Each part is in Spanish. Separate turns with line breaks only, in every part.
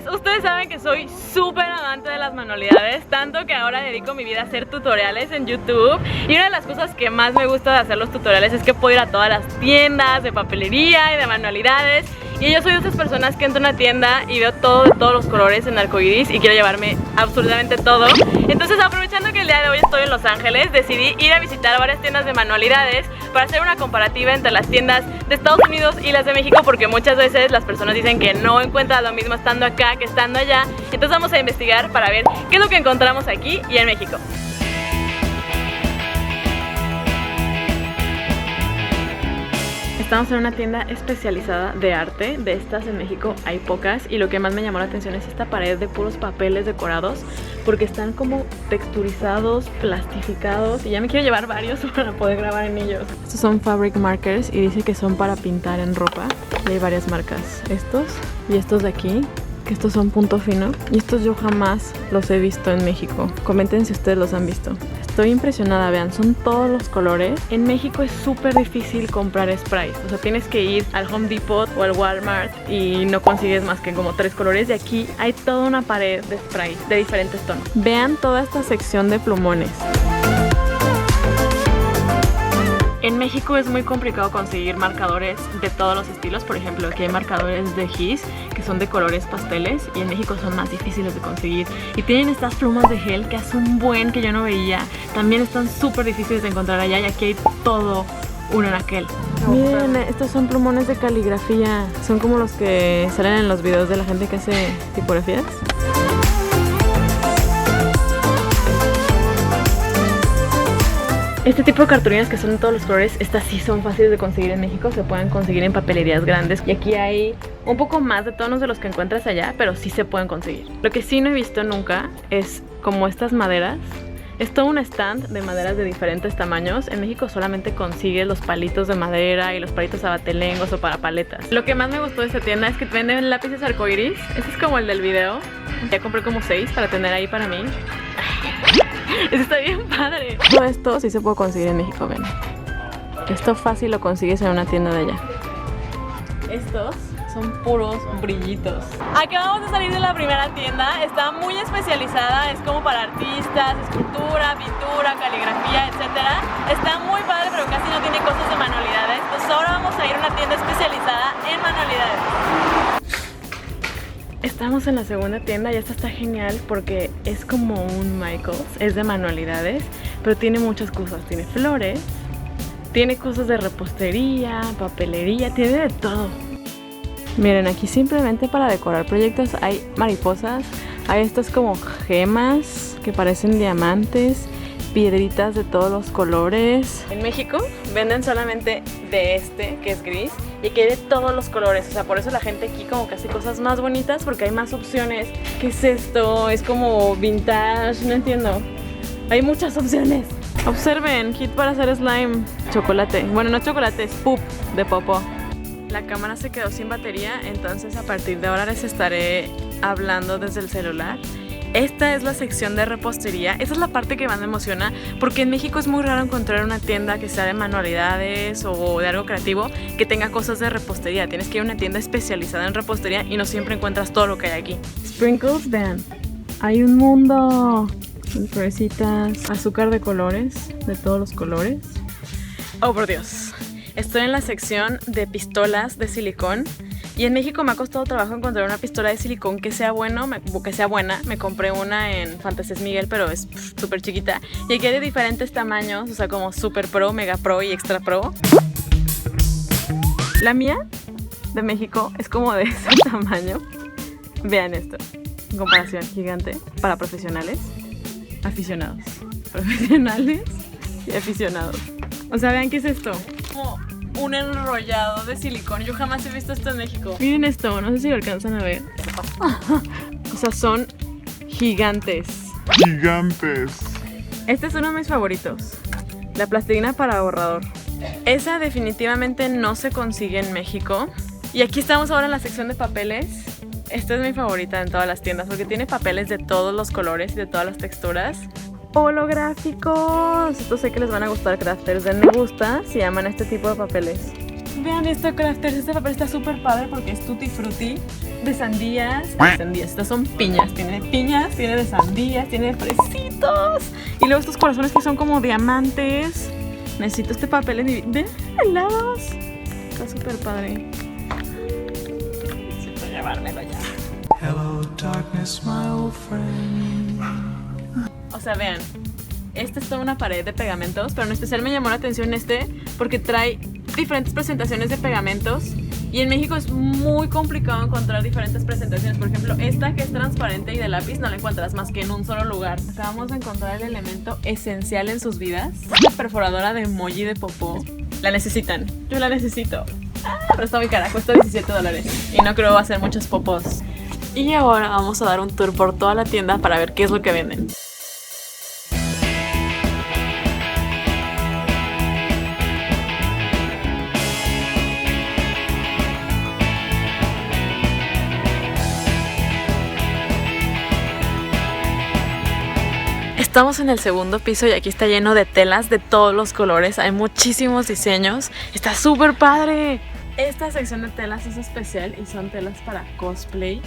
Pues ustedes saben que soy súper amante de las manualidades, tanto que ahora dedico mi vida a hacer tutoriales en YouTube. Y una de las cosas que más me gusta de hacer los tutoriales es que puedo ir a todas las tiendas de papelería y de manualidades. Y yo soy de esas personas que entro a una tienda y veo todo de todos los colores en arcoiris y quiero llevarme absolutamente todo. Entonces, aprovechando que el día de hoy estoy en Los Ángeles, decidí ir a visitar varias tiendas de manualidades para hacer una comparativa entre las tiendas de Estados Unidos y las de México, porque muchas veces las personas dicen que no encuentran lo mismo estando acá que estando allá. Entonces vamos a investigar para ver qué es lo que encontramos aquí y en México. Estamos en una tienda especializada de arte. De estas en México hay pocas, y lo que más me llamó la atención es esta pared de puros papeles decorados, porque están como texturizados, plastificados, y ya me quiero llevar varios para poder grabar en ellos. Estos son fabric markers y dice que son para pintar en ropa, y hay varias marcas. Estos y estos de aquí, que estos son punto fino, y estos yo jamás los he visto en México. Comenten si ustedes los han visto. Estoy impresionada, vean, son todos los colores. En México es súper difícil comprar sprays, o sea, tienes que ir al Home Depot o al Walmart y no consigues más que como 3 colores, y aquí hay toda una pared de sprays de diferentes tonos. Vean toda esta sección de plumones. En México es muy complicado conseguir marcadores de todos los estilos. Por ejemplo, aquí hay marcadores de Gis que son de colores pasteles, y en México son más difíciles de conseguir. Y tienen estas plumas de gel que hace un buen que yo no veía. También están súper difíciles de encontrar allá, y aquí hay todo un anaquel. Miren, estos son plumones de caligrafía. Son como los que salen en los videos de la gente que hace tipografías. Este tipo de cartulinas que son de todos los colores, estas sí son fáciles de conseguir en México, se pueden conseguir en papelerías grandes. Y aquí hay un poco más de tonos de los que encuentras allá, pero sí se pueden conseguir. Lo que sí no he visto nunca es como estas maderas. Es todo un stand de maderas de diferentes tamaños. En México solamente consigues los palitos de madera y los palitos abatelengos o para paletas. Lo que más me gustó de esta tienda es que venden lápices arcoiris. Este es como el del video. Ya compré como 6 para tener ahí para mí. Eso está bien padre. Todo esto sí se puede conseguir en México, ven. Esto fácil lo consigues en una tienda de allá. Estos son puros brillitos. Acabamos de salir de la primera tienda. Está muy especializada, es como para artistas, escultura, pintura, caligrafía, etc. Está muy padre, pero casi no tiene cosas de manualidades. Entonces ahora vamos a ir a una tienda especializada en manualidades. Estamos en la segunda tienda y esta está genial porque es como un Michaels, es de manualidades, pero tiene muchas cosas. Tiene flores, tiene cosas de repostería, papelería, tiene de todo. Miren, aquí simplemente para decorar proyectos hay mariposas, hay estas como gemas que parecen diamantes, piedritas de todos los colores. En México venden solamente de este, que es gris, y que hay de todos los colores. O sea, por eso la gente aquí como que hace cosas más bonitas, porque hay más opciones. ¿Qué es esto? Es como vintage, no entiendo. Hay muchas opciones. Observen, kit para hacer slime. Chocolate, bueno, no es chocolate, es poop de popo. La cámara se quedó sin batería, entonces a partir de ahora les estaré hablando desde el celular. Esta es la sección de repostería. Esta es la parte que más me emociona, porque en México es muy raro encontrar una tienda que sea de manualidades o de algo creativo que tenga cosas de repostería. Tienes que ir a una tienda especializada en repostería y no siempre encuentras todo lo que hay aquí. Sprinkles, vean, hay un mundo. Florecitas, azúcar de colores, de todos los colores. Oh, por Dios. Estoy en la sección de pistolas de silicón. Y en México me ha costado trabajo encontrar una pistola de silicón que sea buena. Me compré una en Fantasías Miguel, pero es súper chiquita. Y aquí hay de diferentes tamaños, o sea, como Super Pro, Mega Pro y Extra Pro. La mía de México es como de ese tamaño. Vean esto, en comparación, gigante. Para profesionales, aficionados. Profesionales y aficionados. O sea, vean qué es esto. Como un enrollado de silicón. Yo jamás he visto esto en México. Miren esto, no sé si lo alcanzan a ver. O sea, son gigantes.
Gigantes.
Este es uno de mis favoritos. La plastilina para borrador. Esa definitivamente no se consigue en México. Y aquí estamos ahora en la sección de papeles. Esta es mi favorita en todas las tiendas porque tiene papeles de todos los colores y de todas las texturas. Holográficos. Estos sé que les van a gustar, crafters. Den me gusta si aman este tipo de papeles. Vean esto, crafters. Este papel está súper padre porque es tutti frutti de sandías. Estas son piñas. Tiene piñas, tiene de sandías, tiene de fresitos. Y luego estos corazones que son como diamantes. Necesito este papel en mi... ¡Ven, helados! Está súper padre. Necesito llevármelo ya. Hello, darkness, my old friend. O sea, vean. Esta es toda una pared de pegamentos, pero en especial me llamó la atención porque trae diferentes presentaciones de pegamentos y en México es muy complicado encontrar diferentes presentaciones. Por ejemplo, esta que es transparente y de lápiz no la encuentras más que en un solo lugar. Acabamos de encontrar el elemento esencial en sus vidas, la perforadora de emoji de popó. La necesitan, yo la necesito. Pero está muy cara, cuesta $17 y no creo hacer muchos popós. Y ahora vamos a dar un tour por toda la tienda para ver qué es lo que venden. Estamos en el segundo piso y aquí está lleno de telas de todos los colores. Hay muchísimos diseños. Está súper padre. Esta sección de telas es especial y son telas para cosplay.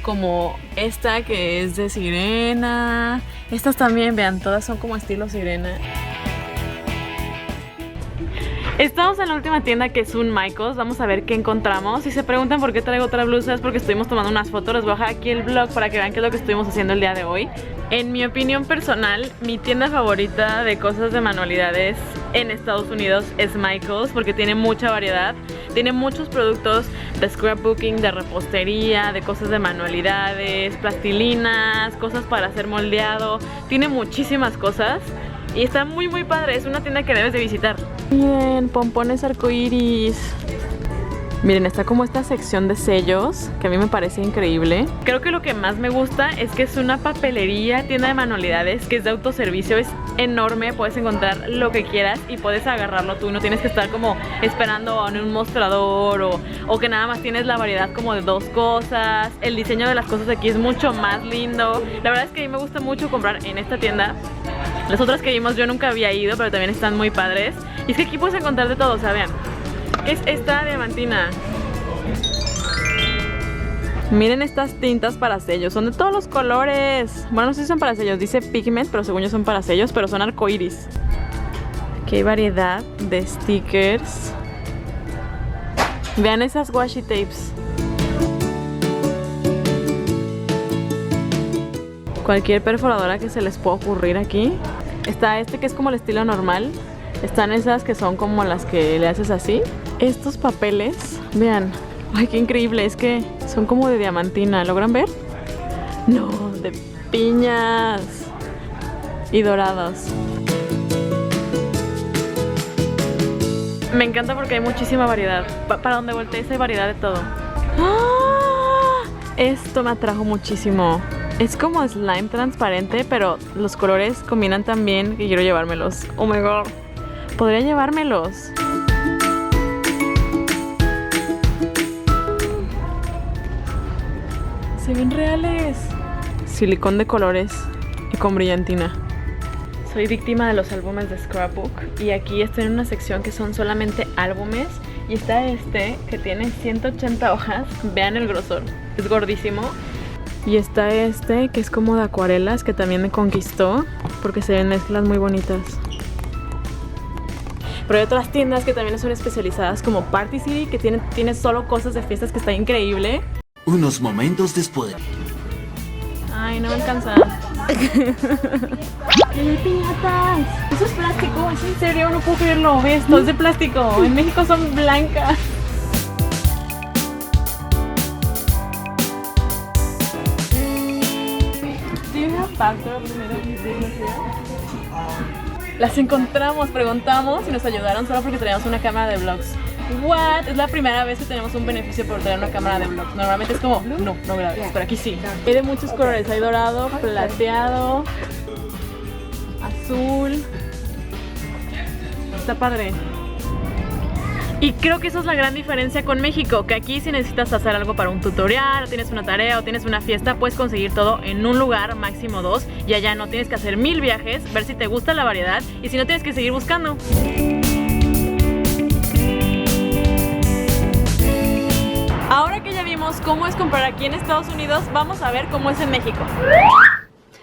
Como esta que es de sirena. Estas también, vean, todas son como estilo sirena. Estamos en la última tienda que es un Michaels. Vamos a ver qué encontramos. Si se preguntan por qué traigo otra blusa es porque estuvimos tomando unas fotos. Les voy a dejar aquí el vlog para que vean qué es lo que estuvimos haciendo el día de hoy. En mi opinión personal, mi tienda favorita de cosas de manualidades en Estados Unidos es Michaels porque tiene mucha variedad. Tiene muchos productos de scrapbooking, de repostería, de cosas de manualidades, plastilinas, cosas para hacer moldeado. Tiene muchísimas cosas. Y está muy muy padre, es una tienda que debes de visitar. Miren, pompones arcoíris. Miren, está como esta sección de sellos, que a mí me parece increíble. Creo que lo que más me gusta es que es una papelería, tienda de manualidades, que es de autoservicio, es enorme, puedes encontrar lo que quieras y puedes agarrarlo tú. No tienes que estar como esperando en un mostrador o que nada más tienes la variedad como de dos cosas. El diseño de las cosas aquí es mucho más lindo. La verdad es que a mí me gusta mucho comprar en esta tienda. Las otras que vimos yo nunca había ido, pero también están muy padres. Y es que aquí puedes encontrar de todo, o sea, vean. Es esta diamantina. Miren estas tintas para sellos, son de todos los colores. Bueno, no sé si son para sellos, dice pigment, pero según yo son para sellos, pero son arcoíris. Aquí hay variedad de stickers. Vean esas washi tapes. Cualquier perforadora que se les pueda ocurrir aquí. Está este que es como el estilo normal. Están esas que son como las que le haces así. Estos papeles, vean. Ay, qué increíble, es que son como de diamantina. ¿Logran ver? No, de piñas y dorados. Me encanta porque hay muchísima variedad. Para donde voltees hay variedad de todo. ¡Ah! Esto me atrajo muchísimo. Es como slime transparente, pero los colores combinan tan bien que quiero llevármelos. Oh my god. Podría llevármelos. Se ven reales. Silicón de colores y con brillantina. Soy víctima de los álbumes de scrapbook y aquí estoy en una sección que son solamente álbumes y está este que tiene 180 hojas. Vean el grosor, es gordísimo. Y está este que es como de acuarelas que también me conquistó porque se ven mezclas muy bonitas. Pero hay otras tiendas que también son especializadas como Party City que tiene solo cosas de fiestas que está increíble.
Unos momentos después.
Ay, no me alcanza. ¡Qué piñatas! Eso es plástico, es en serio, no puedo creerlo. Ve esto, es de plástico. En México son blancas. Las encontramos, preguntamos y nos ayudaron solo porque teníamos una cámara de vlogs. What? Es la primera vez que tenemos un beneficio por tener una cámara de vlogs. Normalmente es como, no grabes, pero aquí sí. Hay de muchos colores, hay dorado, plateado, azul. Está padre. Y creo que eso es la gran diferencia con México, que aquí si necesitas hacer algo para un tutorial, o tienes una tarea, o tienes una fiesta, puedes conseguir todo en un lugar, máximo 2, y allá no tienes que hacer 1000 viajes, ver si te gusta la variedad, y si no tienes que seguir buscando. cómo es comprar aquí en Estados Unidos, vamos a ver cómo es en México.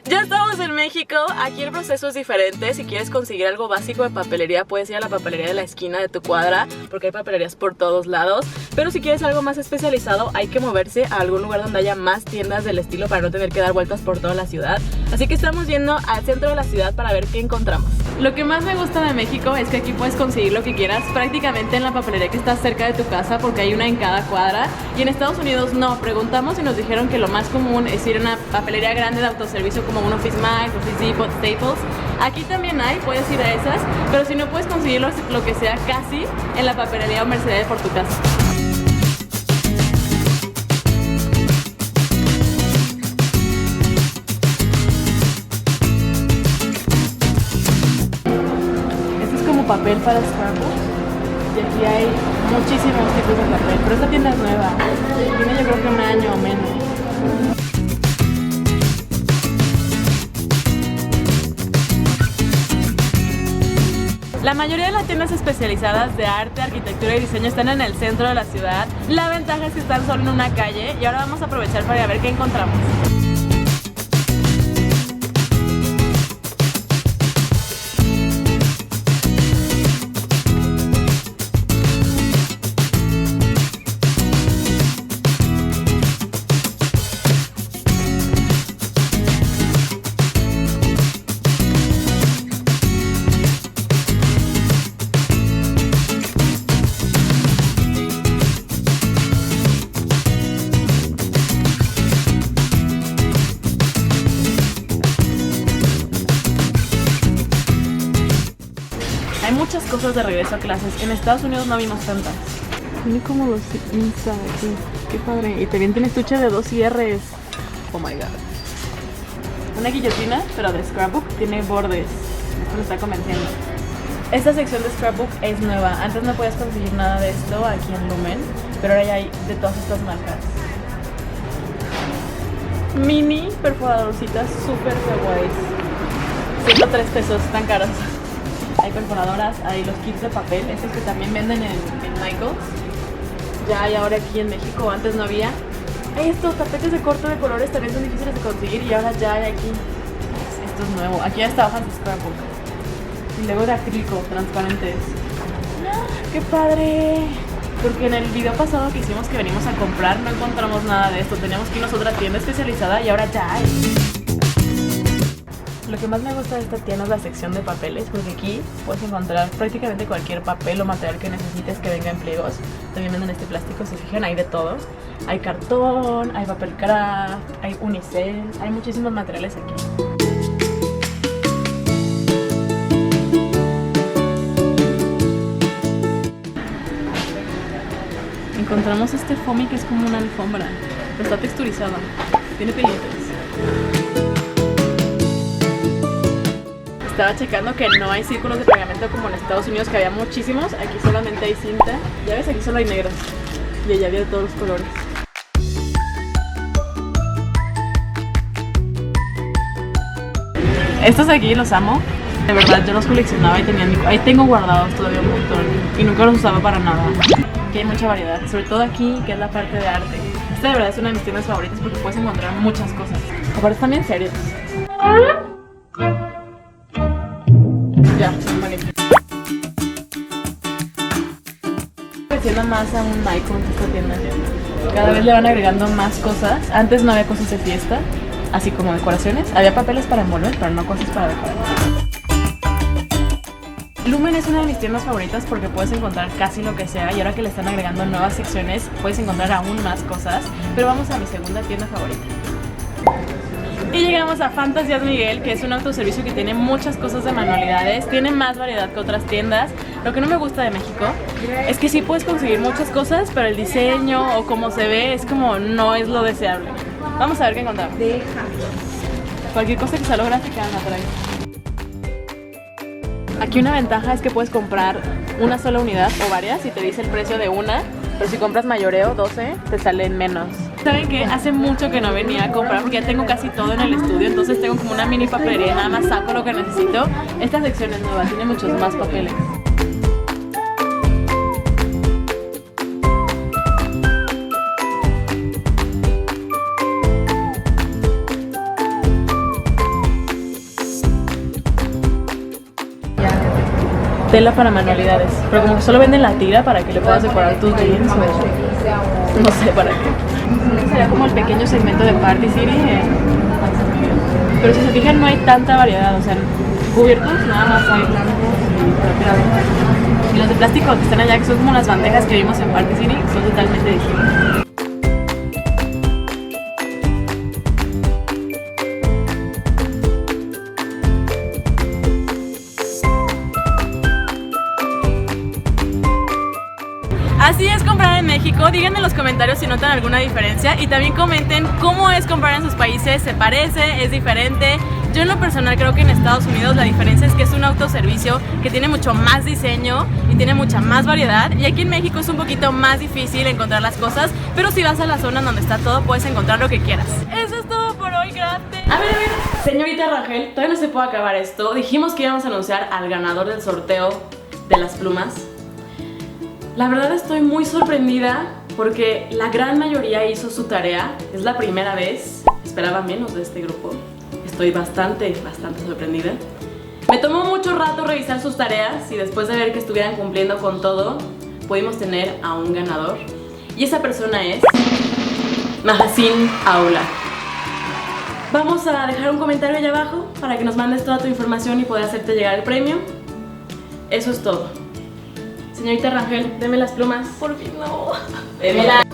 Ya estamos en México, aquí el proceso es diferente. Si quieres conseguir algo básico de papelería, puedes ir a la papelería de la esquina de tu cuadra, porque hay papelerías por todos lados. Pero si quieres algo más especializado, hay que moverse a algún lugar donde haya más tiendas del estilo para no tener que dar vueltas por toda la ciudad. Así que estamos yendo al centro de la ciudad para ver qué encontramos. Lo que más me gusta de México es que aquí puedes conseguir lo que quieras prácticamente en la papelería que está cerca de tu casa, porque hay una en cada cuadra. Y en Estados Unidos no, preguntamos y nos dijeron que lo más común es ir a una papelería grande de autoservicio como un Office Max, Office Depot, Staples. Aquí también hay, puedes ir a esas, pero si no puedes conseguirlo, lo que sea casi en la papelería o Mercedes por tu casa. Este es como papel para scrapbooks y aquí hay muchísimos tipos de papel, pero esta tienda es nueva, tiene yo creo que un año o menos. La mayoría de las tiendas especializadas de arte, arquitectura y diseño están en el centro de la ciudad. La ventaja es que están solo en una calle y ahora vamos a aprovechar para ver qué encontramos. Hay muchas cosas de regreso a clases. En Estados Unidos no vimos tantas. Tiene como los Insta aquí. Qué padre. Y también tiene estuche de 2 cierres. Oh my god. Una guillotina, pero de scrapbook. Tiene bordes. Esto me está convenciendo. Esta sección de scrapbook es nueva. Antes no podías conseguir nada de esto aquí en Lumen, pero ahora ya hay de todas estas marcas. Mini perforadorcitas super guays. 103 pesos, tan caros. Hay perforadoras, hay los kits de papel, estos que también venden en Michaels. Ya hay ahora aquí en México, antes no había. Hay estos tapetes de corte de colores, también son difíciles de conseguir y ahora ya hay aquí. Esto es nuevo, aquí ya está hojas de scrapbook. Y luego de acrílico, transparentes. ¡Qué padre! Porque en el video pasado que hicimos que venimos a comprar no encontramos nada de esto. Teníamos que irnos a otra tienda especializada y ahora ya hay. Lo que más me gusta de esta tienda es la sección de papeles, porque aquí puedes encontrar prácticamente cualquier papel o material que necesites que venga en pliegos. También venden este plástico, si se fijan, hay de todo. Hay cartón, hay papel craft, hay unicel, hay muchísimos materiales aquí. Encontramos este foamy que es como una alfombra, pero está texturizado, tiene pellitos. Estaba checando que no hay círculos de pegamento como en Estados Unidos, que había muchísimos. Aquí solamente hay cinta. Ya ves, aquí solo hay negros. Y allá había de todos los colores. Estos de aquí los amo. De verdad, yo los coleccionaba y ahí tengo guardados todavía un montón. Y nunca los usaba para nada. Aquí hay mucha variedad, sobre todo aquí, que es la parte de arte. Esta de verdad es una de mis tiendas favoritas porque puedes encontrar muchas cosas. Aparte están bien serios. Ya, son bonitos. Creciendo más a un Michaels esta tienda. Cada vez le van agregando más cosas. Antes no había cosas de fiesta, así como decoraciones. Había papeles para envolver, pero no cosas para decorar. Lumen es una de mis tiendas favoritas porque puedes encontrar casi lo que sea y ahora que le están agregando nuevas secciones puedes encontrar aún más cosas. Pero vamos a mi segunda tienda favorita. Y llegamos a Fantasías Miguel, que es un autoservicio que tiene muchas cosas de manualidades, tiene más variedad que otras tiendas. Lo que no me gusta de México es que sí puedes conseguir muchas cosas, pero el diseño o cómo se ve es como no es lo deseable. Vamos a ver qué encontramos. Cualquier cosa que sea lo gráfica la traigo. Aquí una ventaja es que puedes comprar una sola unidad o varias y te dice el precio de una, pero si compras mayoreo, 12, te salen menos. ¿Saben qué? Hace mucho que no venía a comprar porque ya tengo casi todo en el estudio, entonces tengo como una mini papelería, nada más saco lo que necesito. Esta sección es nueva, tiene muchos más papeles. tela para manualidades, pero como que solo venden la tira para que le puedas decorar tus jeans o no sé para qué. Sería como el pequeño segmento de Party City pero si se fijan no hay tanta variedad, o sea, cubiertos nada más hay blancos y los de plástico que están allá, que son como las bandejas que vimos en Party City, son totalmente distintos. Así es comprar en México. Díganme en los comentarios si notan alguna diferencia y también comenten cómo es comprar en sus países. ¿Se parece? ¿Es diferente? Yo en lo personal creo que en Estados Unidos la diferencia es que es un autoservicio que tiene mucho más diseño y tiene mucha más variedad, y aquí en México es un poquito más difícil encontrar las cosas, pero si vas a la zona donde está todo puedes encontrar lo que quieras. Eso es todo por hoy, gracias. A ver, señorita Rangel, todavía no se puede acabar esto. Dijimos que íbamos a anunciar al ganador del sorteo de las plumas. La verdad estoy muy sorprendida porque la gran mayoría hizo su tarea. Es la primera vez, esperaba menos de este grupo. Estoy bastante sorprendida. Me tomó mucho rato revisar sus tareas y después de ver que estuvieran cumpliendo con todo, pudimos tener a un ganador. Y esa persona es Mahasin Aula. Vamos a dejar un comentario allá abajo para que nos mandes toda tu información y poder hacerte llegar el premio. Eso es todo. Señorita Rangel, deme las plumas. Por fin no. Démelas.